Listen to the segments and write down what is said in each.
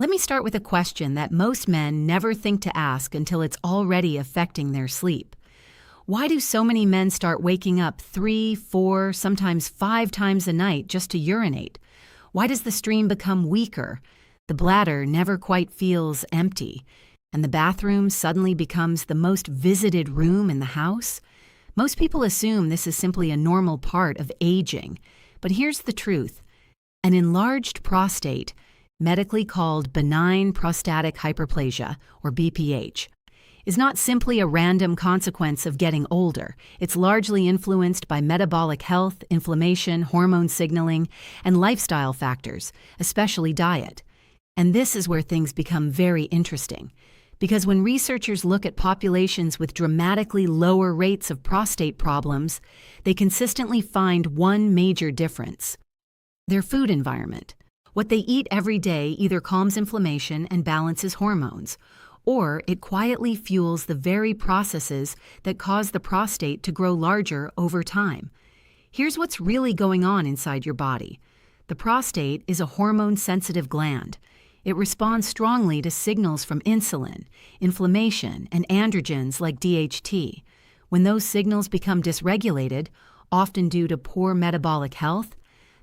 Let me start with a question that most men never think to ask until it's already affecting their sleep. Why do so many men start waking up 3, 4, sometimes 5 times a night just to urinate? Why does the stream become weaker? The bladder never quite feels empty, and the bathroom suddenly becomes the most visited room in the house? Most people assume this is simply a normal part of aging, but here's the truth. An enlarged prostate, medically called benign prostatic hyperplasia, or BPH, is not simply a random consequence of getting older. It's largely influenced by metabolic health, inflammation, hormone signaling, and lifestyle factors, especially diet. And this is where things become very interesting, because when researchers look at populations with dramatically lower rates of prostate problems, they consistently find one major difference: their food environment. What they eat every day either calms inflammation and balances hormones, or it quietly fuels the very processes that cause the prostate to grow larger over time. Here's what's really going on inside your body. The prostate is a hormone-sensitive gland. It responds strongly to signals from insulin, inflammation, and androgens like DHT. When those signals become dysregulated, often due to poor metabolic health,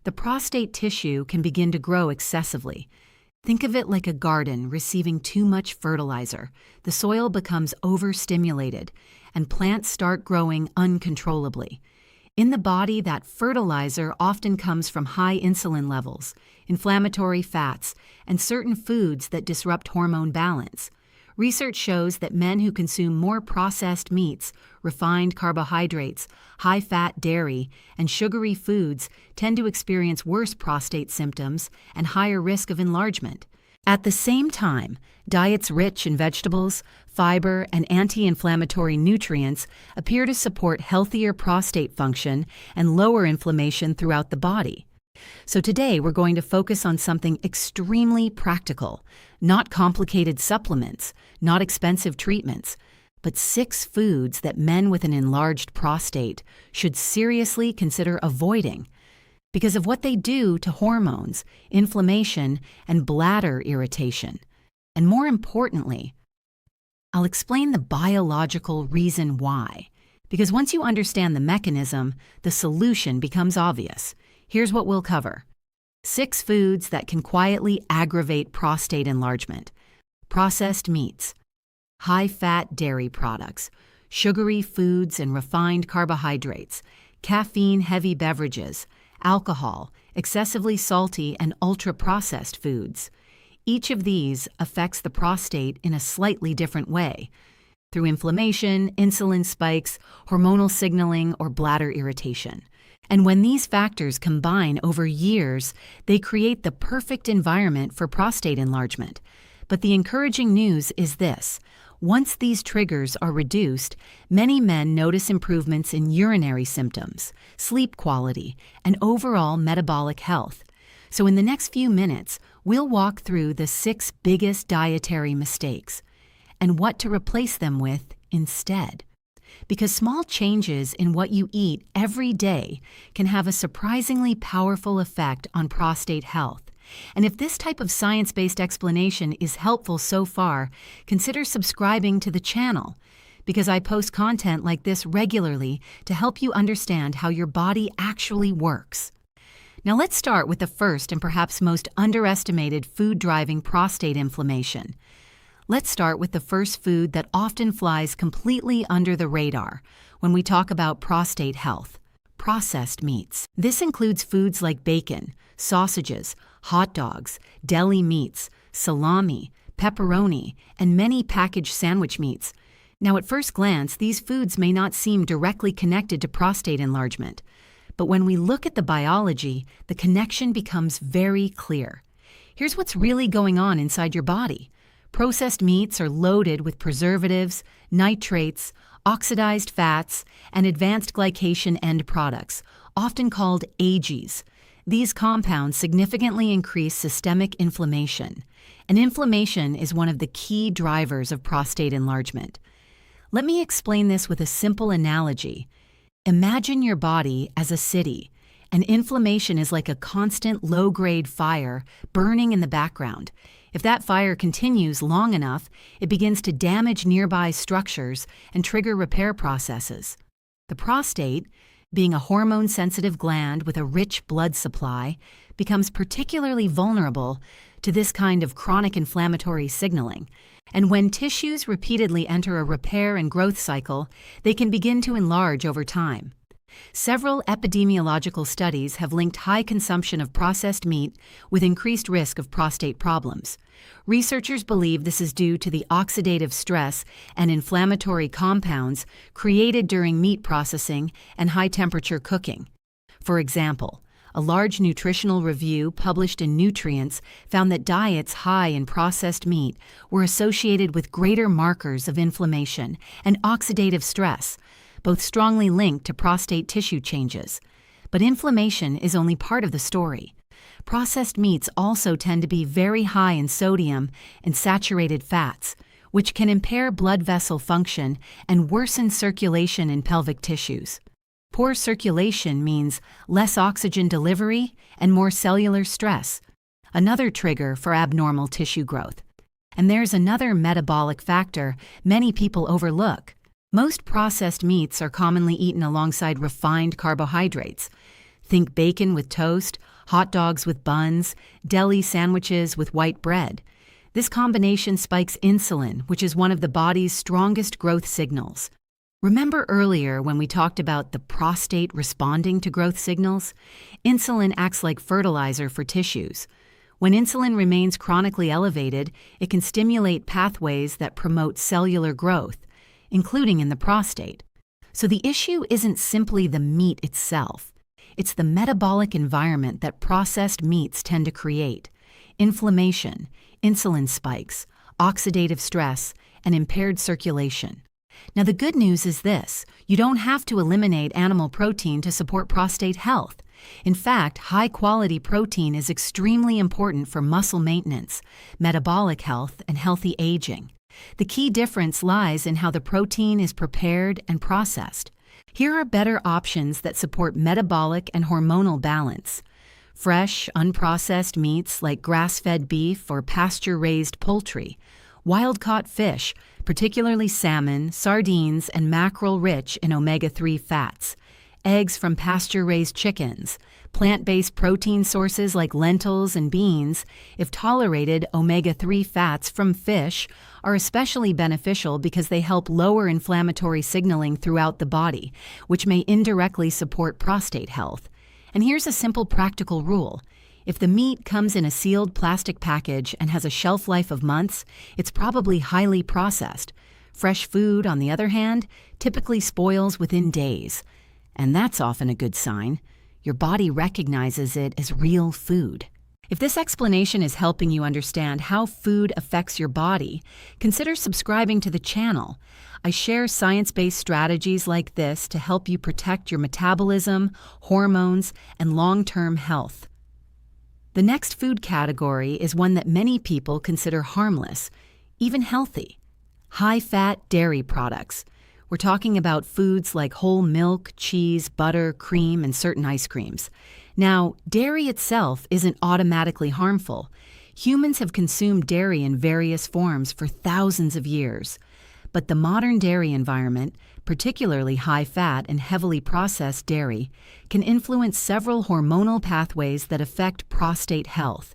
the prostate tissue can begin to grow excessively. Think of it like a garden receiving too much fertilizer. The soil becomes overstimulated, and plants start growing uncontrollably. In the body, that fertilizer often comes from high insulin levels, inflammatory fats, and certain foods that disrupt hormone balance. Research shows that men who consume more processed meats, refined carbohydrates, high-fat dairy, and sugary foods tend to experience worse prostate symptoms and higher risk of enlargement. At the same time, diets rich in vegetables, fiber, and anti-inflammatory nutrients appear to support healthier prostate function and lower inflammation throughout the body. So today we're going to focus on something extremely practical, not complicated supplements, not expensive treatments, but 6 foods that men with an enlarged prostate should seriously consider avoiding because of what they do to hormones, inflammation, and bladder irritation. And more importantly, I'll explain the biological reason why. Because once you understand the mechanism, the solution becomes obvious. Here's what we'll cover. 6 foods that can quietly aggravate prostate enlargement. Processed meats, high-fat dairy products, sugary foods and refined carbohydrates, caffeine-heavy beverages, alcohol, excessively salty and ultra-processed foods. Each of these affects the prostate in a slightly different way, through inflammation, insulin spikes, hormonal signaling, or bladder irritation. And when these factors combine over years, they create the perfect environment for prostate enlargement. But the encouraging news is this: once these triggers are reduced, many men notice improvements in urinary symptoms, sleep quality, and overall metabolic health. So in the next few minutes, we'll walk through the 6 biggest dietary mistakes and what to replace them with instead. Because small changes in what you eat every day can have a surprisingly powerful effect on prostate health. And if this type of science-based explanation is helpful so far, consider subscribing to the channel, because I post content like this regularly to help you understand how your body actually works. Now let's start with the first and perhaps most underestimated food driving prostate inflammation. Let's start with the first food that often flies completely under the radar when we talk about prostate health: processed meats. This includes foods like bacon, sausages, hot dogs, deli meats, salami, pepperoni, and many packaged sandwich meats. Now, at first glance, these foods may not seem directly connected to prostate enlargement, but when we look at the biology, the connection becomes very clear. Here's what's really going on inside your body. Processed meats are loaded with preservatives, nitrates, oxidized fats, and advanced glycation end products, often called AGEs. These compounds significantly increase systemic inflammation, and inflammation is one of the key drivers of prostate enlargement. Let me explain this with a simple analogy. Imagine your body as a city, and inflammation is like a constant low-grade fire burning in the background. If that fire continues long enough, it begins to damage nearby structures and trigger repair processes. The prostate, being a hormone-sensitive gland with a rich blood supply, becomes particularly vulnerable to this kind of chronic inflammatory signaling. And when tissues repeatedly enter a repair and growth cycle, they can begin to enlarge over time. Several epidemiological studies have linked high consumption of processed meat with increased risk of prostate problems. Researchers believe this is due to the oxidative stress and inflammatory compounds created during meat processing and high-temperature cooking. For example, a large nutritional review published in Nutrients found that diets high in processed meat were associated with greater markers of inflammation and oxidative stress, both strongly linked to prostate tissue changes. But inflammation is only part of the story. Processed meats also tend to be very high in sodium and saturated fats, which can impair blood vessel function and worsen circulation in pelvic tissues. Poor circulation means less oxygen delivery and more cellular stress, another trigger for abnormal tissue growth. And there's another metabolic factor many people overlook. Most processed meats are commonly eaten alongside refined carbohydrates. Think bacon with toast, hot dogs with buns, deli sandwiches with white bread. This combination spikes insulin, which is one of the body's strongest growth signals. Remember earlier when we talked about the prostate responding to growth signals? Insulin acts like fertilizer for tissues. When insulin remains chronically elevated, it can stimulate pathways that promote cellular growth, including in the prostate. So the issue isn't simply the meat itself. It's the metabolic environment that processed meats tend to create: inflammation, insulin spikes, oxidative stress, and impaired circulation. Now the good news is this: you don't have to eliminate animal protein to support prostate health. In fact, high-quality protein is extremely important for muscle maintenance, metabolic health, and healthy aging. The key difference lies in how the protein is prepared and processed. Here are better options that support metabolic and hormonal balance. Fresh, unprocessed meats like grass-fed beef or pasture-raised poultry. Wild-caught fish, particularly salmon, sardines, and mackerel rich in omega-3 fats. Eggs from pasture-raised chickens. Plant-based protein sources like lentils and beans, if tolerated, omega-3 fats from fish are especially beneficial because they help lower inflammatory signaling throughout the body, which may indirectly support prostate health. And here's a simple practical rule. If the meat comes in a sealed plastic package and has a shelf life of months, it's probably highly processed. Fresh food, on the other hand, typically spoils within days. And that's often a good sign. Your body recognizes it as real food. If this explanation is helping you understand how food affects your body, consider subscribing to the channel. I share science-based strategies like this to help you protect your metabolism, hormones, and long-term health. The next food category is one that many people consider harmless, even healthy: high-fat dairy products. We're talking about foods like whole milk, cheese, butter, cream, and certain ice creams. Now, dairy itself isn't automatically harmful. Humans have consumed dairy in various forms for thousands of years. But the modern dairy environment, particularly high-fat and heavily processed dairy, can influence several hormonal pathways that affect prostate health.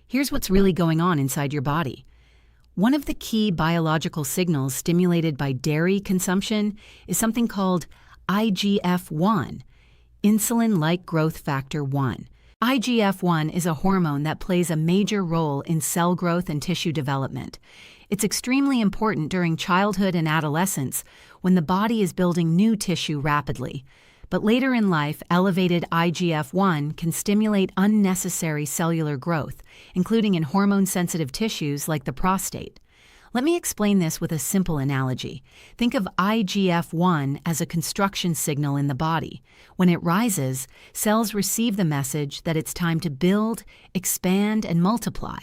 Here's what's really going on inside your body. One of the key biological signals stimulated by dairy consumption is something called IGF-1, insulin-like growth factor 1. IGF-1 is a hormone that plays a major role in cell growth and tissue development. It's extremely important during childhood and adolescence when the body is building new tissue rapidly. But later in life, elevated IGF-1 can stimulate unnecessary cellular growth, including in hormone-sensitive tissues like the prostate. Let me explain this with a simple analogy. Think of IGF-1 as a construction signal in the body. When it rises, cells receive the message that it's time to build, expand, and multiply.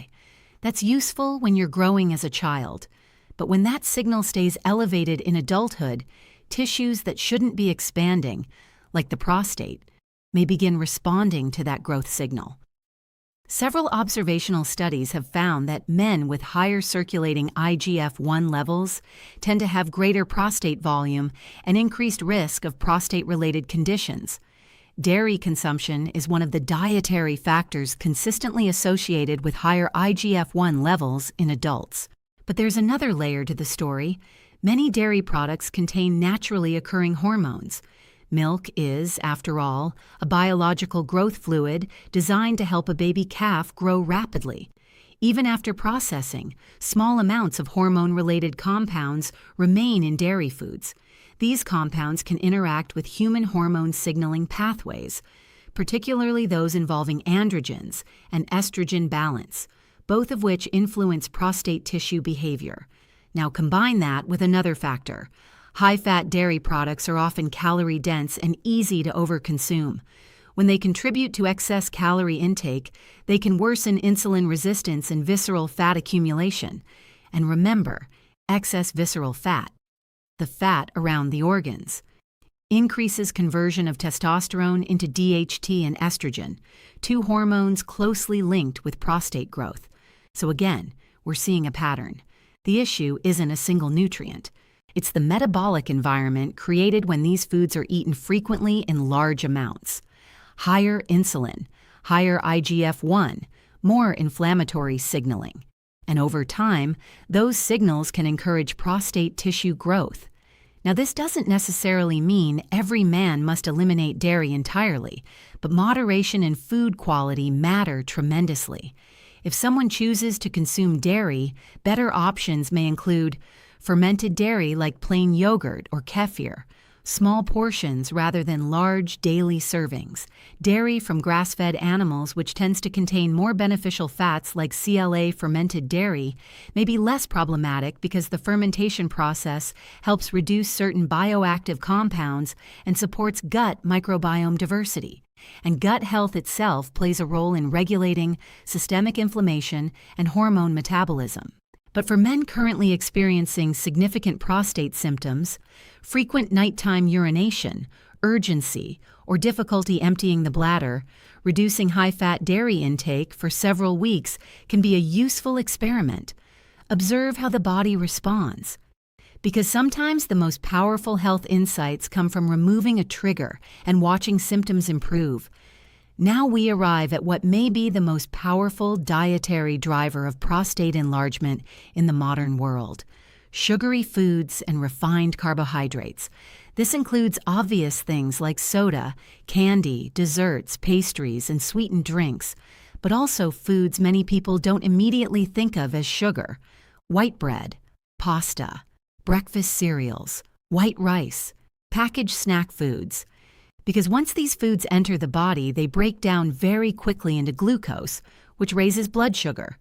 That's useful when you're growing as a child. But when that signal stays elevated in adulthood, tissues that shouldn't be expanding, like the prostate, may begin responding to that growth signal. Several observational studies have found that men with higher circulating IGF-1 levels tend to have greater prostate volume and increased risk of prostate-related conditions. Dairy consumption is one of the dietary factors consistently associated with higher IGF-1 levels in adults. But there's another layer to the story. Many dairy products contain naturally occurring hormones. Milk is, after all, a biological growth fluid designed to help a baby calf grow rapidly. Even after processing, small amounts of hormone-related compounds remain in dairy foods. These compounds can interact with human hormone signaling pathways, particularly those involving androgens and estrogen balance, both of which influence prostate tissue behavior. Now combine that with another factor. High-fat dairy products are often calorie-dense and easy to overconsume. When they contribute to excess calorie intake, they can worsen insulin resistance and visceral fat accumulation. And remember, excess visceral fat, the fat around the organs, increases conversion of testosterone into DHT and estrogen, two hormones closely linked with prostate growth. So again, we're seeing a pattern. The issue isn't a single nutrient. It's the metabolic environment created when these foods are eaten frequently in large amounts. Higher insulin, higher IGF-1, more inflammatory signaling. And over time, those signals can encourage prostate tissue growth. Now, this doesn't necessarily mean every man must eliminate dairy entirely, but moderation and food quality matter tremendously. If someone chooses to consume dairy, better options may include fermented dairy like plain yogurt or kefir, small portions rather than large daily servings, dairy from grass-fed animals which tends to contain more beneficial fats like CLA fermented dairy may be less problematic because the fermentation process helps reduce certain bioactive compounds and supports gut microbiome diversity. And gut health itself plays a role in regulating systemic inflammation and hormone metabolism. But for men currently experiencing significant prostate symptoms, frequent nighttime urination, urgency, or difficulty emptying the bladder, reducing high-fat dairy intake for several weeks can be a useful experiment. Observe how the body responds. Because sometimes the most powerful health insights come from removing a trigger and watching symptoms improve. Now we arrive at what may be the most powerful dietary driver of prostate enlargement in the modern world: sugary foods and refined carbohydrates. This includes obvious things like soda, candy, desserts, pastries, and sweetened drinks, but also foods many people don't immediately think of as sugar: white bread, pasta, breakfast cereals, white rice, packaged snack foods. Because once these foods enter the body, they break down very quickly into glucose, which raises blood sugar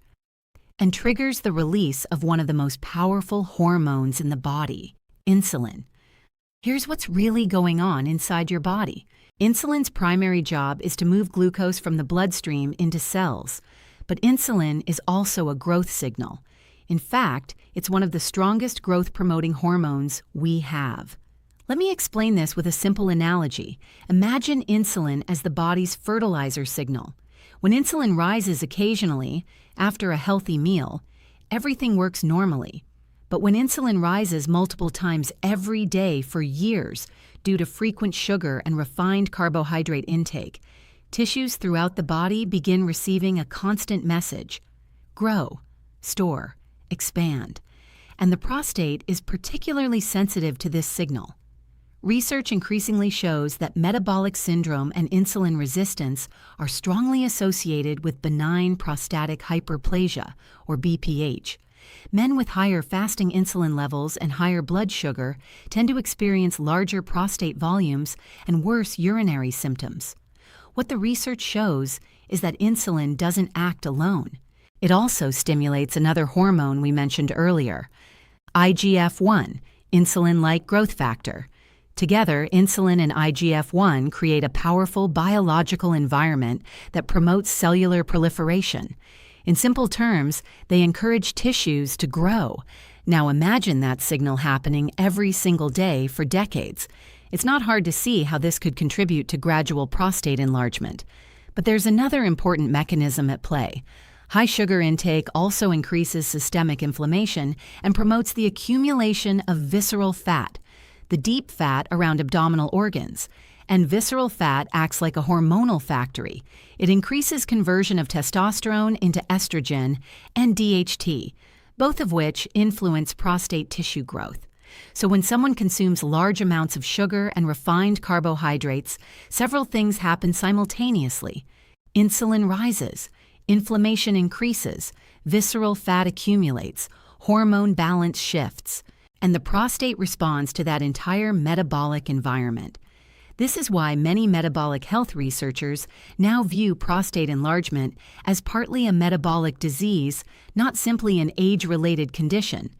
and triggers the release of one of the most powerful hormones in the body, insulin. Here's what's really going on inside your body. Insulin's primary job is to move glucose from the bloodstream into cells, but insulin is also a growth signal. In fact, it's one of the strongest growth-promoting hormones we have. Let me explain this with a simple analogy. Imagine insulin as the body's fertilizer signal. When insulin rises occasionally, after a healthy meal, everything works normally. But when insulin rises multiple times every day for years due to frequent sugar and refined carbohydrate intake, tissues throughout the body begin receiving a constant message: grow, store, expand. And the prostate is particularly sensitive to this signal. Research increasingly shows that metabolic syndrome and insulin resistance are strongly associated with benign prostatic hyperplasia, or BPH. Men with higher fasting insulin levels and higher blood sugar tend to experience larger prostate volumes and worse urinary symptoms. What the research shows is that insulin doesn't act alone. It also stimulates another hormone we mentioned earlier, IGF-1, insulin-like growth factor. Together, insulin and IGF-1 create a powerful biological environment that promotes cellular proliferation. In simple terms, they encourage tissues to grow. Now imagine that signal happening every single day for decades. It's not hard to see how this could contribute to gradual prostate enlargement. But there's another important mechanism at play. High sugar intake also increases systemic inflammation and promotes the accumulation of visceral fat, the deep fat around abdominal organs. And visceral fat acts like a hormonal factory. It increases conversion of testosterone into estrogen and DHT, both of which influence prostate tissue growth. So when someone consumes large amounts of sugar and refined carbohydrates, several things happen simultaneously. Insulin rises, inflammation increases, visceral fat accumulates, hormone balance shifts, and the prostate responds to that entire metabolic environment. This is why many metabolic health researchers now view prostate enlargement as partly a metabolic disease, not simply an age-related condition.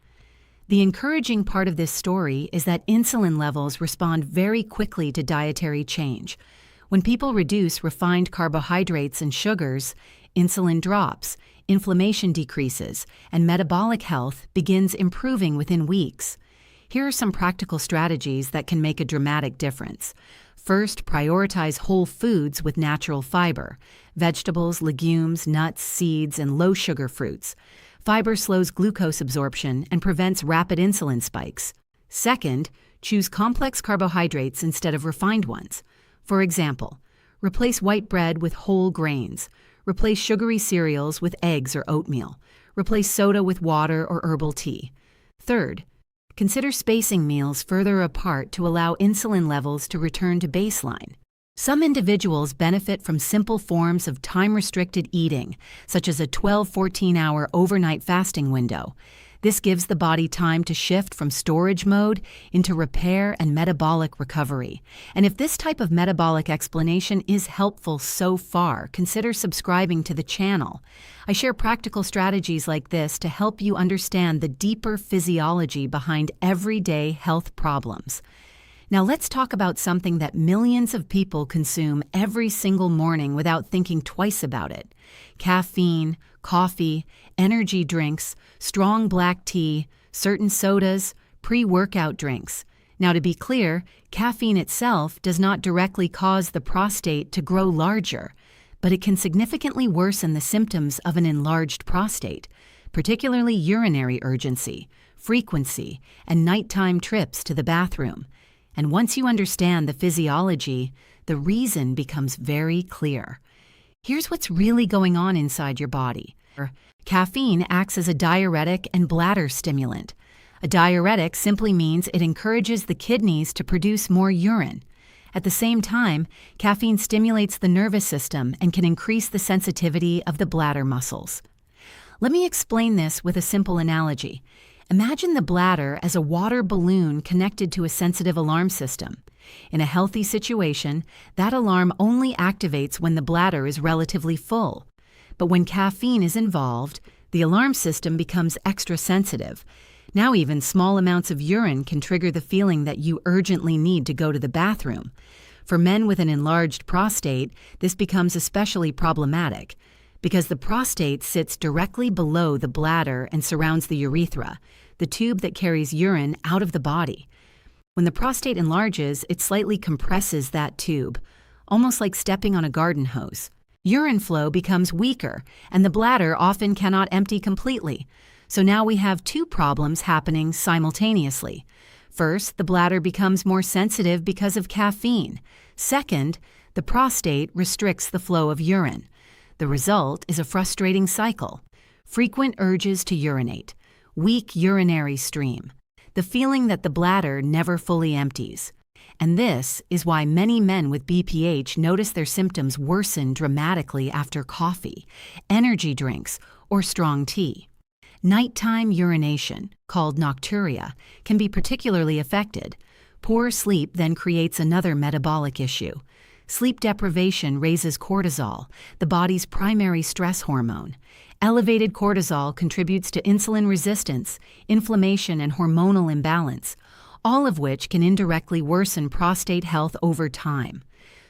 The encouraging part of this story is that insulin levels respond very quickly to dietary change. When people reduce refined carbohydrates and sugars, insulin drops, inflammation decreases, and metabolic health begins improving within weeks. Here are some practical strategies that can make a dramatic difference. First, prioritize whole foods with natural fiber: vegetables, legumes, nuts, seeds, and low-sugar fruits. Fiber slows glucose absorption and prevents rapid insulin spikes. Second, choose complex carbohydrates instead of refined ones. For example, replace white bread with whole grains. Replace sugary cereals with eggs or oatmeal. Replace soda with water or herbal tea. Third, consider spacing meals further apart to allow insulin levels to return to baseline. Some individuals benefit from simple forms of time-restricted eating, such as a 12-14-hour overnight fasting window. This gives the body time to shift from storage mode into repair and metabolic recovery. And if this type of metabolic explanation is helpful so far, consider subscribing to the channel. I share practical strategies like this to help you understand the deeper physiology behind everyday health problems. Now let's talk about something that millions of people consume every single morning without thinking twice about it: caffeine, coffee, energy drinks, strong black tea, certain sodas, pre-workout drinks. Now, to be clear, caffeine itself does not directly cause the prostate to grow larger, but it can significantly worsen the symptoms of an enlarged prostate, particularly urinary urgency, frequency, and nighttime trips to the bathroom. And once you understand the physiology, the reason becomes very clear. Here's what's really going on inside your body. Caffeine acts as a diuretic and bladder stimulant. A diuretic simply means it encourages the kidneys to produce more urine. At the same time, caffeine stimulates the nervous system and can increase the sensitivity of the bladder muscles. Let me explain this with a simple analogy. Imagine the bladder as a water balloon connected to a sensitive alarm system. In a healthy situation, that alarm only activates when the bladder is relatively full. But when caffeine is involved, the alarm system becomes extra sensitive. Now even small amounts of urine can trigger the feeling that you urgently need to go to the bathroom. For men with an enlarged prostate, this becomes especially problematic because the prostate sits directly below the bladder and surrounds the urethra, the tube that carries urine out of the body. When the prostate enlarges, it slightly compresses that tube, almost like stepping on a garden hose. Urine flow becomes weaker, and the bladder often cannot empty completely. So now we have two problems happening simultaneously. First, the bladder becomes more sensitive because of caffeine. Second, the prostate restricts the flow of urine. The result is a frustrating cycle: frequent urges to urinate, weak urinary stream, the feeling that the bladder never fully empties. And this is why many men with BPH notice their symptoms worsen dramatically after coffee, energy drinks, or strong tea. Nighttime urination, called nocturia, can be particularly affected. Poor sleep then creates another metabolic issue. Sleep deprivation raises cortisol, the body's primary stress hormone. Elevated cortisol contributes to insulin resistance, inflammation, and hormonal imbalance, all of which can indirectly worsen prostate health over time.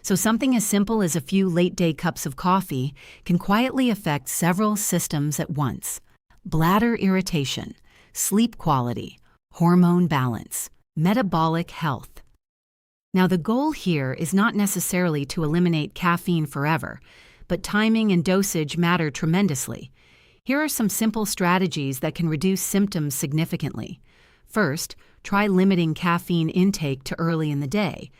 So something as simple as a few late-day cups of coffee can quietly affect several systems at once: bladder irritation, sleep quality, hormone balance, metabolic health. Now, the goal here is not necessarily to eliminate caffeine forever, but timing and dosage matter tremendously. Here are some simple strategies that can reduce symptoms significantly. First, try limiting caffeine intake to early in the day,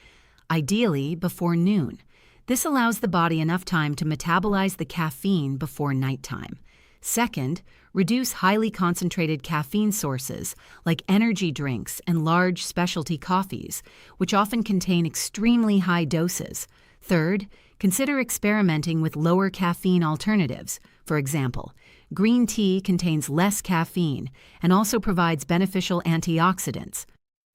ideally before noon. This allows the body enough time to metabolize the caffeine before nighttime. Second, reduce highly concentrated caffeine sources like energy drinks and large specialty coffees, which often contain extremely high doses. Third, consider experimenting with lower caffeine alternatives. For example, green tea contains less caffeine and also provides beneficial antioxidants.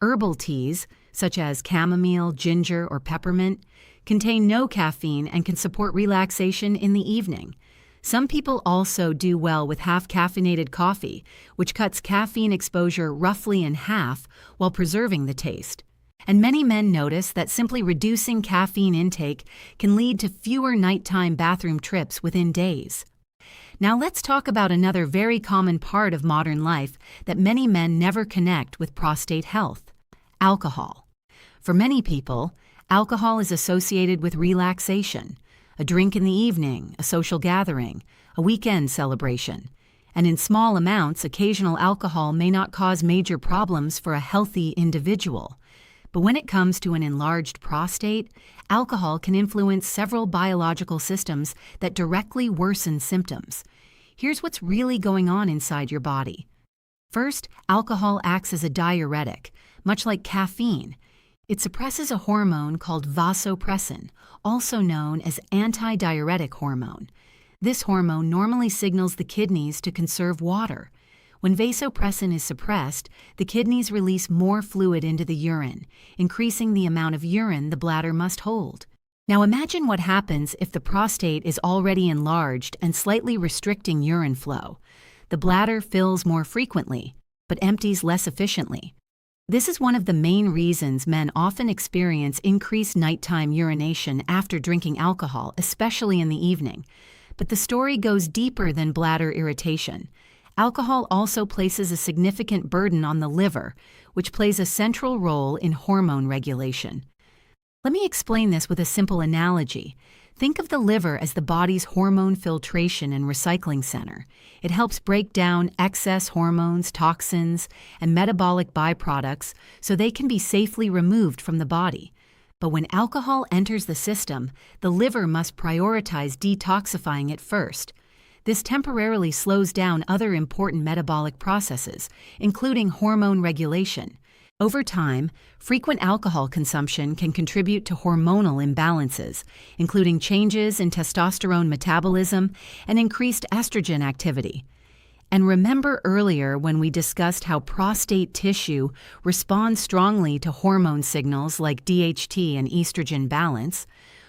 Herbal teas, such as chamomile, ginger, or peppermint, contain no caffeine and can support relaxation in the evening. Some people also do well with half-caffeinated coffee, which cuts caffeine exposure roughly in half while preserving the taste. And many men notice that simply reducing caffeine intake can lead to fewer nighttime bathroom trips within days. Now let's talk about another very common part of modern life that many men never connect with prostate health: alcohol. For many people, alcohol is associated with relaxation, a drink in the evening, a social gathering, a weekend celebration. And in small amounts, occasional alcohol may not cause major problems for a healthy individual. But when it comes to an enlarged prostate, alcohol can influence several biological systems that directly worsen symptoms. Here's what's really going on inside your body. First, alcohol acts as a diuretic, much like caffeine. It suppresses a hormone called vasopressin, also known as antidiuretic hormone. This hormone normally signals the kidneys to conserve water. When vasopressin is suppressed, the kidneys release more fluid into the urine, increasing the amount of urine the bladder must hold. Now imagine what happens if the prostate is already enlarged and slightly restricting urine flow. The bladder fills more frequently, but empties less efficiently. This is one of the main reasons men often experience increased nighttime urination after drinking alcohol, especially in the evening. But the story goes deeper than bladder irritation. Alcohol also places a significant burden on the liver, which plays a central role in hormone regulation. Let me explain this with a simple analogy. Think of the liver as the body's hormone filtration and recycling center. It helps break down excess hormones, toxins, and metabolic byproducts so they can be safely removed from the body. But when alcohol enters the system, the liver must prioritize detoxifying it first. This temporarily slows down other important metabolic processes, including hormone regulation. Over time, frequent alcohol consumption can contribute to hormonal imbalances, including changes in testosterone metabolism and increased estrogen activity. And remember earlier when we discussed how prostate tissue responds strongly to hormone signals like DHT and estrogen balance?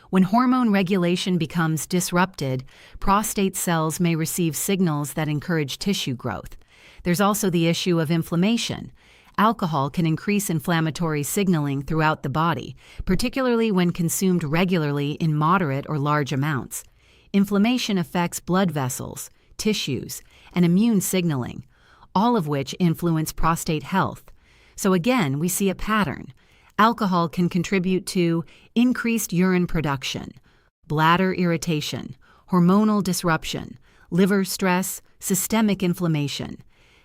When hormone regulation becomes disrupted, prostate cells may receive signals that encourage tissue growth. There's also the issue of inflammation. Alcohol can increase inflammatory signaling throughout the body, particularly when consumed regularly in moderate or large amounts. Inflammation affects blood vessels, tissues, and immune signaling, all of which influence prostate health. So again, we see a pattern. Alcohol can contribute to increased urine production, bladder irritation, hormonal disruption, liver stress, systemic inflammation.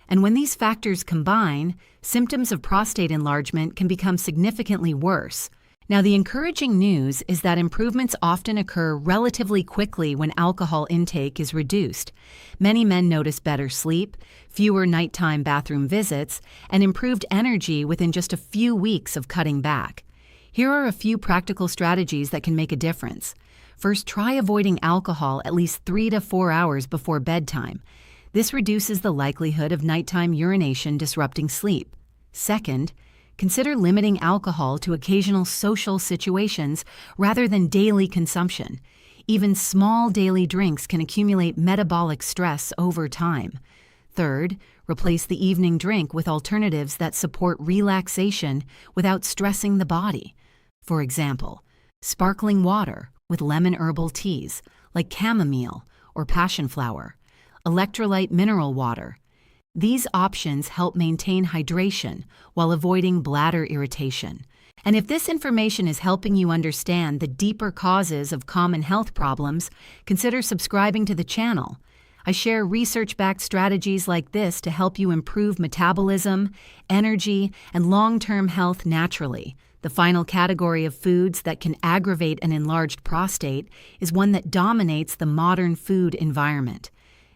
And when these factors combine, symptoms of prostate enlargement can become significantly worse. Now, the encouraging news is that improvements often occur relatively quickly when alcohol intake is reduced. Many men notice better sleep, fewer nighttime bathroom visits, and improved energy within just a few weeks of cutting back. Here are a few practical strategies that can make a difference. First, try avoiding alcohol at least 3 to 4 hours before bedtime. This reduces the likelihood of nighttime urination disrupting sleep. Second, consider limiting alcohol to occasional social situations rather than daily consumption. Even small daily drinks can accumulate metabolic stress over time. Third, replace the evening drink with alternatives that support relaxation without stressing the body. For example, sparkling water with lemon herbal teas like chamomile or passion flower, electrolyte mineral water. These options help maintain hydration while avoiding bladder irritation. And if this information is helping you understand the deeper causes of common health problems, consider subscribing to the channel. I share research-backed strategies like this to help you improve metabolism, energy, and long-term health naturally. The final category of foods that can aggravate an enlarged prostate is one that dominates the modern food environment: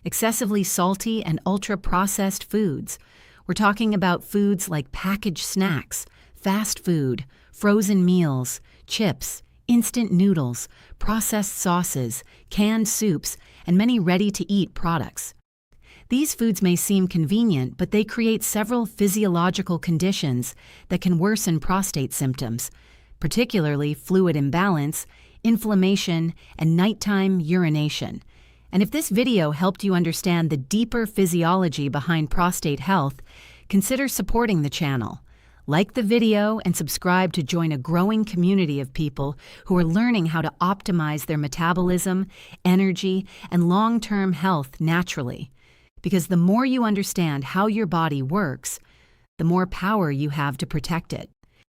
excessively salty and ultra-processed foods. We're talking about foods like packaged snacks, fast food, frozen meals, chips, instant noodles, processed sauces, canned soups, and many ready-to-eat products. These foods may seem convenient, but they create several physiological conditions that can worsen prostate symptoms, particularly fluid imbalance, inflammation, and nighttime urination. And if this video helped you understand the deeper physiology behind prostate health, consider supporting the channel. Like the video and subscribe to join a growing community of people who are learning how to optimize their metabolism, energy, and long-term health naturally. Because the more you understand how your body works, the more power you have to protect it.